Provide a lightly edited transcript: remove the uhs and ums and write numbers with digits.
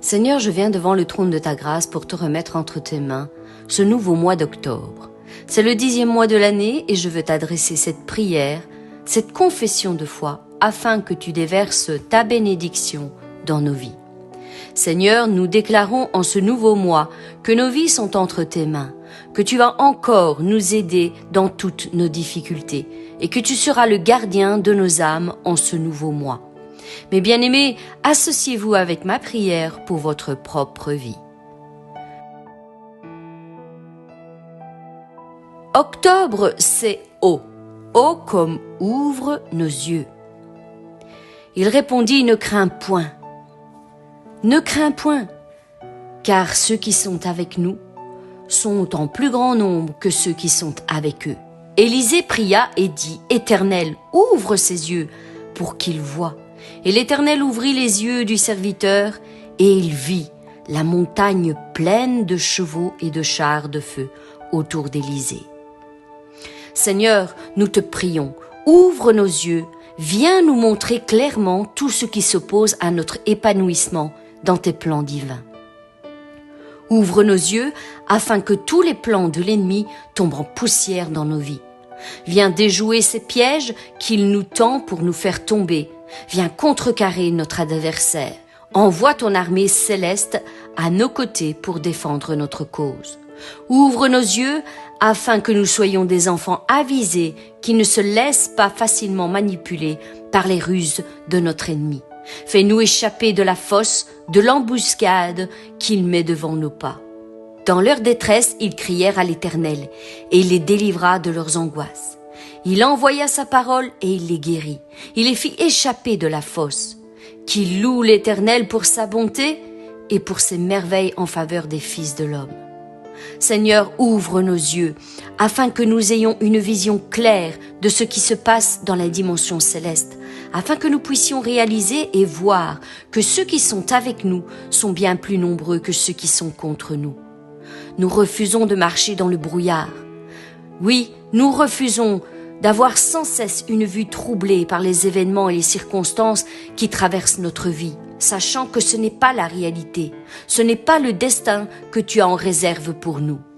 Seigneur, je viens devant le trône de ta grâce pour te remettre entre tes mains ce nouveau mois d'octobre. C'est le 10e mois de l'année et je veux t'adresser cette prière, cette confession de foi, afin que tu déverses ta bénédiction dans nos vies. Seigneur, nous déclarons en ce nouveau mois que nos vies sont entre tes mains, que tu vas encore nous aider dans toutes nos difficultés et que tu seras le gardien de nos âmes en ce nouveau mois. Mes bien-aimés, associez-vous avec ma prière pour votre propre vie. Octobre, c'est O. O comme ouvre nos yeux. Il répondit, ne crains point. Ne crains point, car ceux qui sont avec nous sont en plus grand nombre que ceux qui sont avec eux. Élisée pria et dit, Éternel, ouvre ses yeux pour qu'il voie. Et l'Éternel ouvrit les yeux du serviteur, et il vit la montagne pleine de chevaux et de chars de feu autour d'Élisée. Seigneur, nous te prions, ouvre nos yeux, viens nous montrer clairement tout ce qui s'oppose à notre épanouissement dans tes plans divins. Ouvre nos yeux afin que tous les plans de l'ennemi tombent en poussière dans nos vies. Viens déjouer ces pièges qu'il nous tend pour nous faire tomber. Viens contrecarrer notre adversaire. Envoie ton armée céleste à nos côtés pour défendre notre cause. Ouvre nos yeux afin que nous soyons des enfants avisés qui ne se laissent pas facilement manipuler par les ruses de notre ennemi. Fais-nous échapper de la fosse, de l'embuscade qu'il met devant nos pas. Dans leur détresse, ils crièrent à l'Éternel, et il les délivra de leurs angoisses. Il envoya sa parole et il les guérit. Il les fit échapper de la fosse. Qu'ils louent l'Éternel pour sa bonté et pour ses merveilles en faveur des fils de l'homme. Seigneur, ouvre nos yeux, afin que nous ayons une vision claire de ce qui se passe dans la dimension céleste, afin que nous puissions réaliser et voir que ceux qui sont avec nous sont bien plus nombreux que ceux qui sont contre nous. Nous refusons de marcher dans le brouillard. Oui, nous refusons d'avoir sans cesse une vue troublée par les événements et les circonstances qui traversent notre vie, sachant que ce n'est pas la réalité, ce n'est pas le destin que tu as en réserve pour nous.